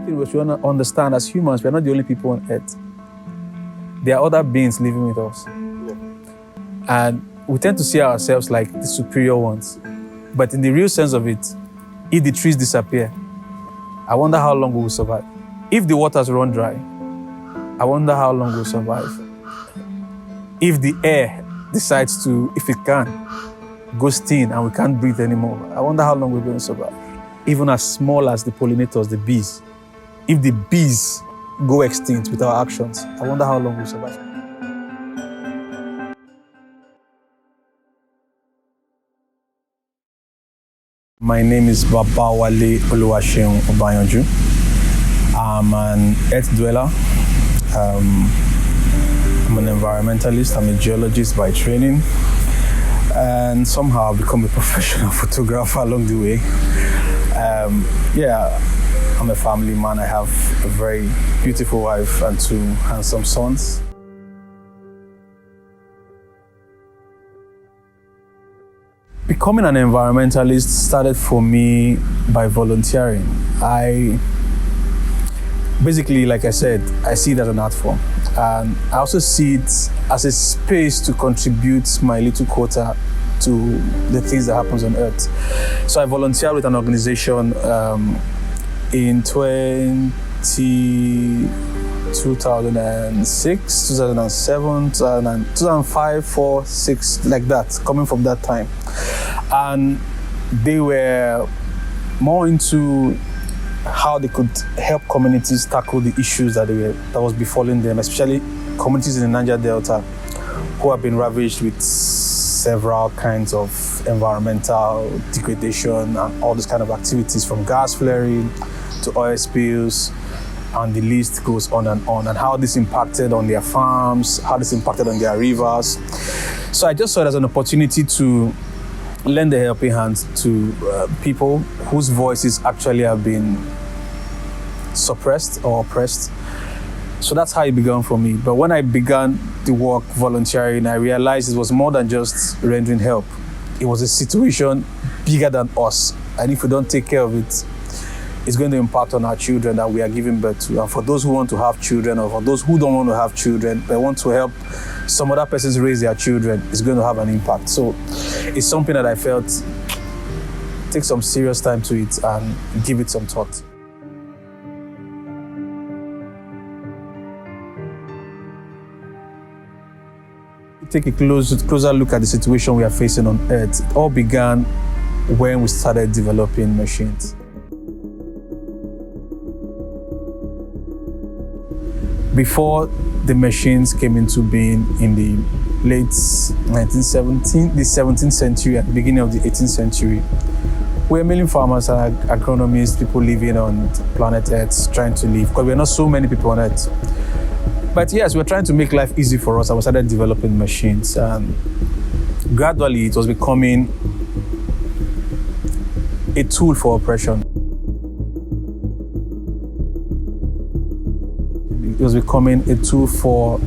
We should understand as humans, we are not the only people on earth. There are other beings living with us. And we tend to see ourselves like the superior ones. But in the real sense of it, if the trees disappear, I wonder how long we will survive. If the waters run dry, I wonder how long we'll survive. If the air decides to, if it can, go thin and we can't breathe anymore, I wonder how long we're going to survive. Even as small as the pollinators, the bees, if the bees go extinct with our actions, I wonder how long we'll survive. My name is Baba Wale Oluwaseun Obayonju. I'm an earth dweller. I'm an environmentalist. I'm a geologist by training. And somehow I've become a professional photographer along the way. I'm a family man. I have a very beautiful wife and two handsome sons. Becoming an environmentalist started for me by volunteering. Basically, like I said, I see it as an art form. And I also see it as a space to contribute my little quota to the things that happens on Earth. So I volunteered with an organization in 2006, 2007, 2005, 4, 6, like that, coming from that time. And they were more into how they could help communities tackle the issues that was befalling them, especially communities in the Niger Delta who have been ravaged with several kinds of environmental degradation and all these kind of activities, from gas flaring to oil spills, and the list goes on, and how this impacted on their farms, how this impacted on their rivers. So I just saw it as an opportunity to lend a helping hand to people whose voices actually have been suppressed or oppressed. So that's how it began for me. But when I began the work volunteering, I realized it was more than just rendering help. It was a situation bigger than us. And if we don't take care of it, it's going to impact on our children that we are giving birth to. And for those who want to have children, or for those who don't want to have children, but want to help some other persons raise their children, it's going to have an impact. So it's something that I felt take some serious time to it and give it some thought. Take a closer look at the situation we are facing on Earth. It all began when we started developing machines. Before the machines came into being in the late 17th century and beginning of the 18th century, we were mainly farmers and agronomists, people living on planet Earth, trying to live, because we're not so many people on Earth. But yes, we're trying to make life easy for us, and we started developing machines. Gradually, it was becoming a tool for oppression. It was becoming a tool for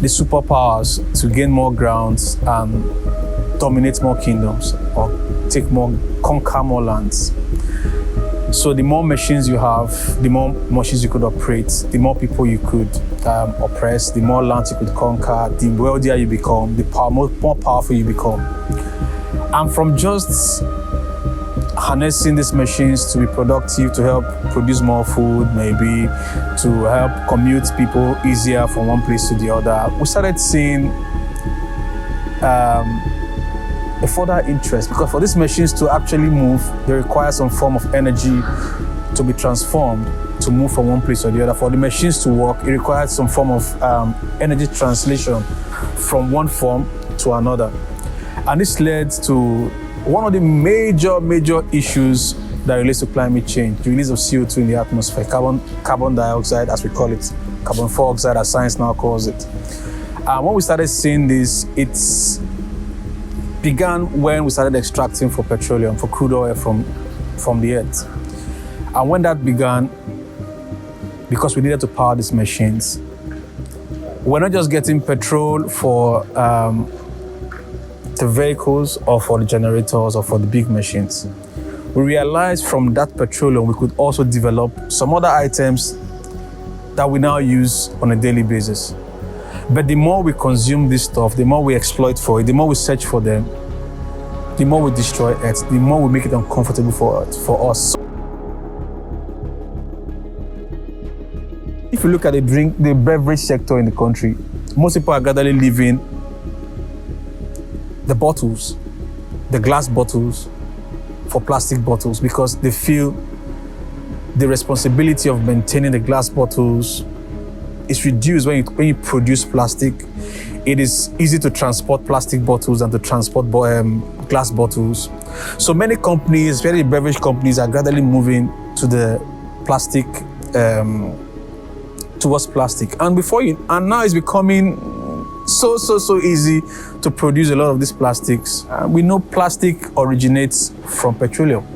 the superpowers to gain more grounds and dominate more kingdoms, or conquer more lands. So the more machines you have, the more machines you could operate, the more people you could oppress, the more lands you could conquer, the wealthier you become, more powerful you become. And from just harnessing these machines to be productive, to help produce more food, maybe to help commute people easier from one place to the other, we started seeing a further interest, because for these machines to actually move, they require some form of energy to be transformed to move from one place or the other. For the machines to work, it requires some form of energy translation from one form to another. And this led to one of the major issues that relates to climate change, the release of CO2 in the atmosphere, carbon dioxide, as we call it, carbon dioxide, as science now calls it. And when we started seeing this, it began when we started extracting for petroleum, for crude oil from the earth. And when that began, because we needed to power these machines, we're not just getting petrol for the vehicles or for the generators or for the big machines. we realized from that petroleum we could also develop some other items that we now use on a daily basis. But the more we consume this stuff, the more we exploit for it, the more we search for them, the more we destroy it, the more we make it uncomfortable for us. If you look at the beverage sector in the country, most people are gradually leaving the bottles, the glass bottles, for plastic bottles because they feel the responsibility of maintaining the glass bottles is reduced when you produce plastic. It is easy to transport plastic bottles than to transport glass bottles. So many companies, especially beverage companies, are gradually moving to the plastic, towards plastic. And now it's becoming so easy to produce a lot of these plastics. We know plastic originates from petroleum.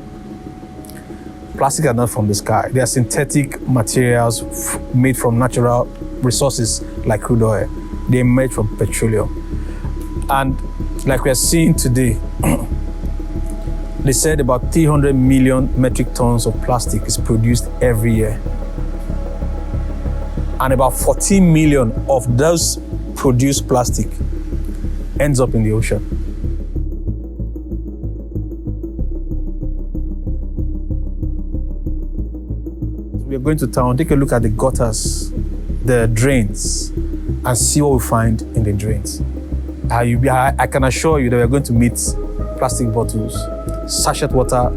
Plastics are not from the sky. They are synthetic materials made from natural resources like crude oil. They emerge from petroleum. And like we are seeing today, they said about 300 million metric tons of plastic is produced every year. And about 14 million of those produced plastic ends up in the ocean. We are going to town, take a look at the gutters, the drains, and see what we find in the drains. I can assure you that we're going to meet plastic bottles, sachet water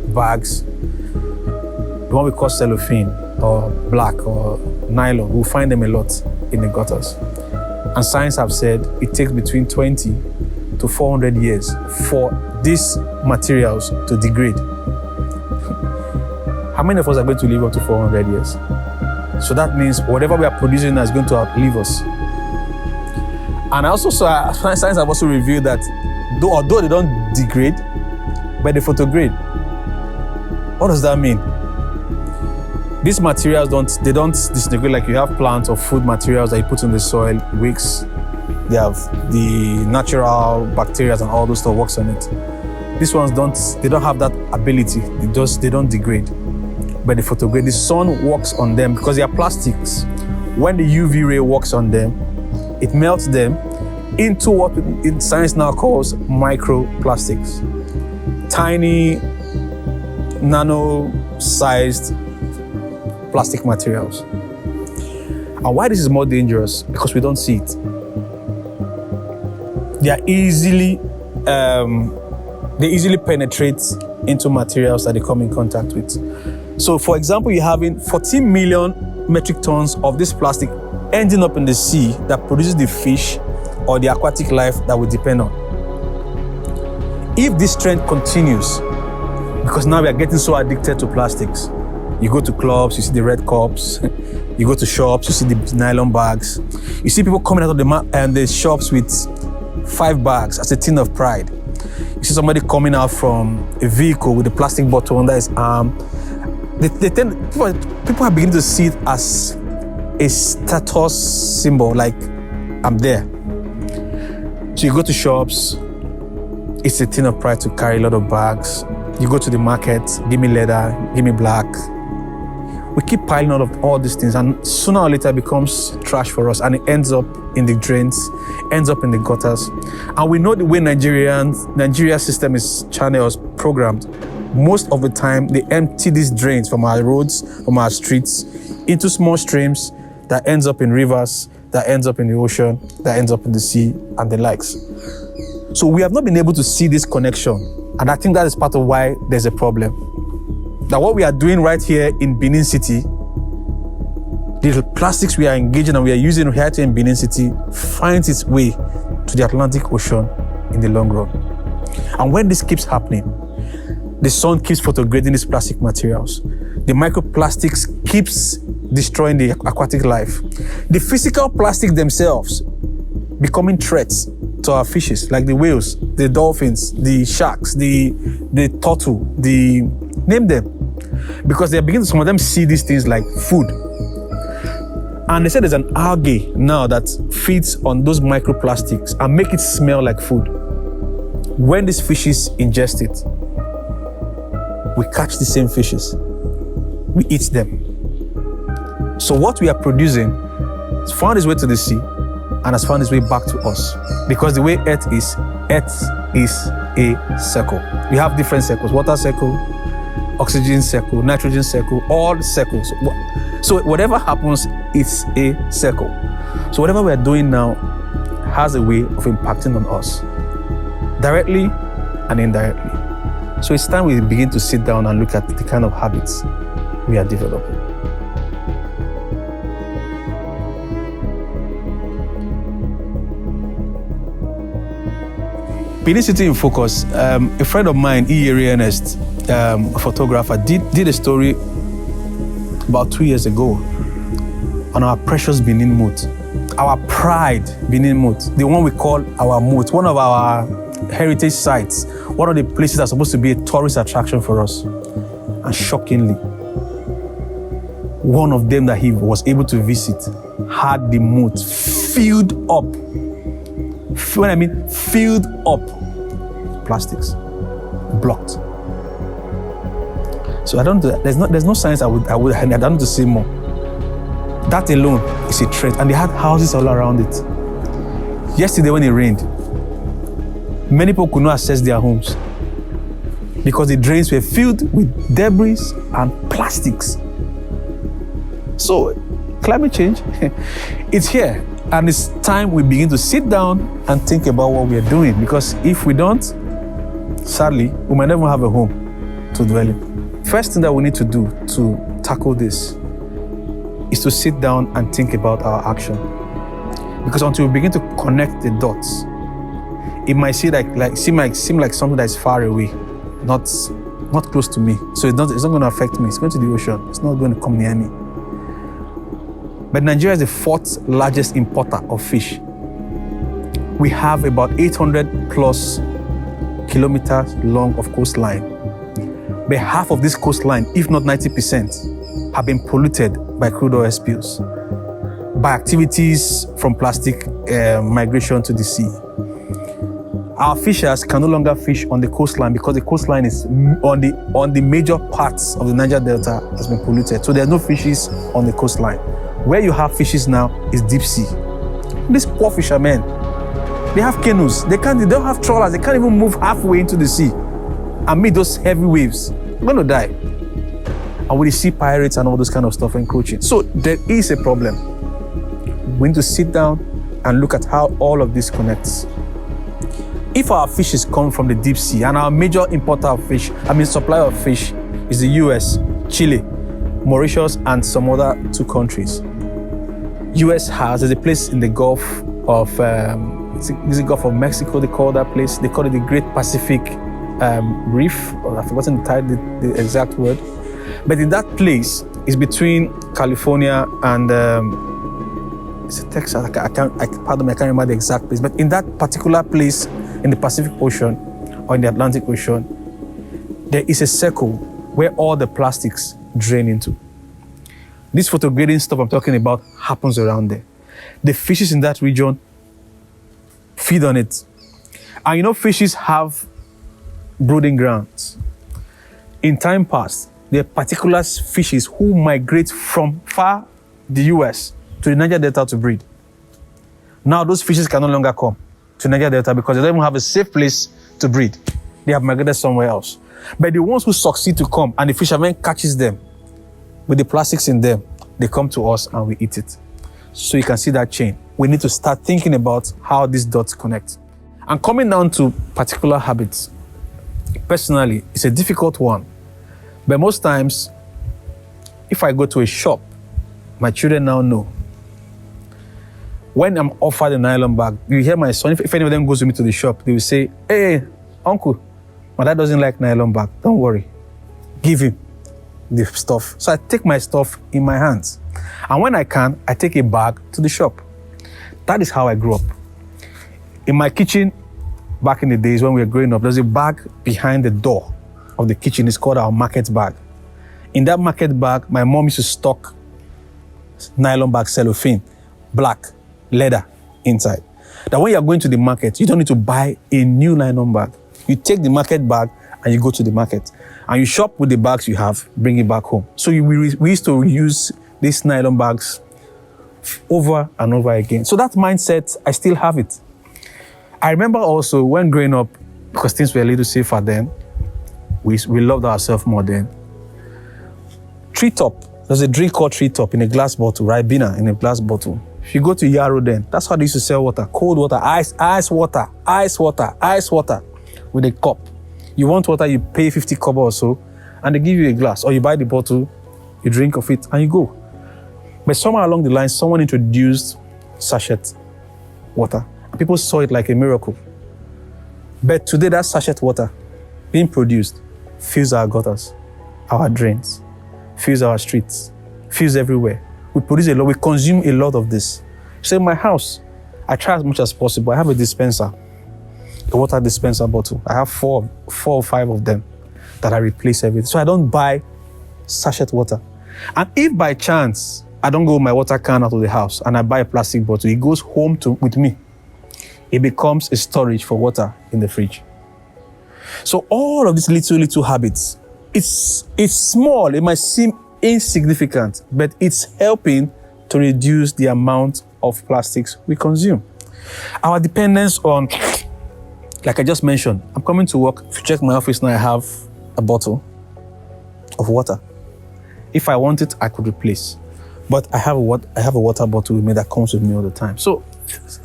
bags, the one we call cellophane or black or nylon. We'll find them a lot in the gutters. And science have said it takes between 20 to 400 years for these materials to degrade. How many of us are going to live up to 400 years? So that means whatever we are producing is going to outlive us. And I also saw, science have also revealed that although they don't degrade, but they photodegrade. What does that mean? These materials don't disintegrate like you have plants or food materials that you put in the soil, wicks. They have the natural bacteria and all those stuff works on it. These ones don't have that ability. They don't degrade. But the photodegrade, the sun works on them because they are plastics. When the UV ray works on them, it melts them into what science now calls microplastics. Tiny, nano-sized plastic materials. And why this is more dangerous? Because we don't see it. They easily penetrate into materials that they come in contact with. So for example, you're having 14 million metric tons of this plastic ending up in the sea that produces the fish or the aquatic life that we depend on. If this trend continues, because now we are getting so addicted to plastics, you go to clubs, you see the red cups, you go to shops, you see the nylon bags, you see people coming out of the shops with 5 bags as a thing of pride. You see somebody coming out from a vehicle with a plastic bottle under his arm. People are beginning to see it as a status symbol, like I'm there. So you go to shops, it's a thing of pride to carry a lot of bags. You go to the market, give me leather, give me black. We keep piling all these things, and sooner or later it becomes trash for us, and it ends up in the drains, ends up in the gutters. And we know the way Nigeria system is channeled, programmed. Most of the time, they empty these drains from our roads, from our streets, into small streams that ends up in rivers, that ends up in the ocean, that ends up in the sea, and the likes. So we have not been able to see this connection. And I think that is part of why there's a problem. That what we are doing right here in Benin City, the plastics we are engaging and we are using right here in Benin City finds its way to the Atlantic Ocean in the long run. And when this keeps happening, the sun keeps photograding these plastic materials. The microplastics keeps destroying the aquatic life. The physical plastic themselves becoming threats to our fishes, like the whales, the dolphins, the sharks, the turtle, name them. Because they are beginning to, some of them see these things like food. And they said there's an algae now that feeds on those microplastics and make it smell like food. When these fishes ingest it, we catch the same fishes. We eat them. So what we are producing has found its way to the sea and has found its way back to us. Because the way Earth is a circle. We have different circles: water circle, oxygen circle, nitrogen circle, all circles. So whatever happens, it's a circle. So whatever we are doing now has a way of impacting on us, directly and indirectly. So it's time we begin to sit down and look at the kind of habits we are developing. Benin City in Focus, a friend of mine, Ernest, a photographer, did a story about 2 years ago on our precious Benin moat, our pride Benin moat, the one we call our moat, one of our heritage sites, one of the places that's supposed to be a tourist attraction for us. And shockingly, one of them that he was able to visit had the moat filled up. When I mean filled up, plastics, blocked. So I don't. There's no science I don't need to say more. That alone is a threat, and they had houses all around it. Yesterday when it rained, many people could not access their homes because the drains were filled with debris and plastics. So climate change, it's here. And it's time we begin to sit down and think about what we are doing. Because if we don't, sadly, we might never have a home to dwell in. First thing that we need to do to tackle this is to sit down and think about our action. Because until we begin to connect the dots, it might seem like something that is far away, not close to me. So it's not going to affect me. It's going to the ocean. It's not going to come near me. But Nigeria is the fourth largest importer of fish. We have about 800 plus kilometers long of coastline. But half of this coastline, if not 90%, have been polluted by crude oil spills, by activities from plastic migration to the sea. Our fishers can no longer fish on the coastline because the coastline is on the major parts of the Niger Delta has been polluted. So there are no fishes on the coastline. Where you have fishes now is deep sea. These poor fishermen, they have canoes. They don't have trawlers. They can't even move halfway into the sea and meet those heavy waves. They're going to die. And with the sea pirates and all those kind of stuff encroaching. So there is a problem. We need to sit down and look at how all of this connects. If our fishes come from the deep sea and our major supplier of fish is the US, Chile, Mauritius, and some other 2 countries. There's a place in the Gulf of, is it Gulf of Mexico, they call that place. They call it the Great Pacific Reef, or I've forgotten the exact word. But in that place, it's between California and, is it Texas? I can't remember the exact place. But in that particular place, in the Pacific Ocean, or in the Atlantic Ocean, there is a circle where all the plastics drain into. This photograding stuff I'm talking about happens around there. The fishes in that region feed on it. And fishes have brooding grounds. In time past, there are particular fishes who migrate from far the US to the Niger Delta to breed. Now those fishes can no longer come to Niger Delta because they don't even have a safe place to breed. They have migrated somewhere else. But the ones who succeed to come and the fisherman catches them with the plastics in them, they come to us and we eat it. So you can see that chain. We need to start thinking about how these dots connect. And coming down to particular habits, personally, it's a difficult one. But most times, if I go to a shop, my children now know. When I'm offered a nylon bag, you hear my son, if any of them goes with me to the shop, they will say, "Hey, uncle, my dad doesn't like nylon bag. Don't worry. Give him the stuff." So I take my stuff in my hands. And when I can, I take a bag to the shop. That is how I grew up. In my kitchen, back in the days when we were growing up, there's a bag behind the door of the kitchen. It's called our market bag. In that market bag, my mom used to stock nylon bag, cellophane, black, leather inside. That when you're going to the market, you don't need to buy a new nylon bag. You take the market bag and you go to the market and you shop with the bags you have, bring it back home. So we used to use these nylon bags over and over again. So that mindset, I still have it. I remember also when growing up, because things were a little safer then, we loved ourselves more then. Treetop, there's a drink called Treetop in a glass bottle, Ribena in a glass bottle. If you go to Yarrow then, that's how they used to sell water. Cold water, ice water with a cup. You want water, you pay 50 kobo or so, and they give you a glass. Or you buy the bottle, you drink of it, and you go. But somewhere along the line, someone introduced sachet water. And people saw it like a miracle. But today, that sachet water being produced fills our gutters, our drains, fills our streets, fills everywhere. We produce a lot, we consume a lot of this. So in my house, I try as much as possible. I have a dispenser, a water dispenser bottle. I have four or five of them that I replace everything. So I don't buy sachet water. And if by chance, I don't go with my water can out of the house and I buy a plastic bottle, it goes home with me. It becomes a storage for water in the fridge. So all of these little habits, it's small, it might seem insignificant, but it's helping to reduce the amount of plastics we consume. Our dependence on, like I just mentioned, I'm coming to work. If you check my office now, I have a bottle of water. If I want it, I could replace. But I have a water bottle with me that comes with me all the time. So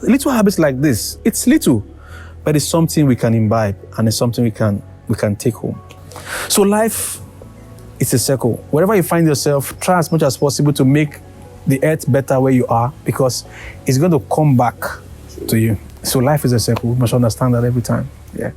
little habits like this, it's little, but it's something we can imbibe and it's something we can take home. So life, it's a circle. Wherever you find yourself, try as much as possible to make the earth better where you are, because it's going to come back to you. So life is a circle. We must understand that every time. Yeah.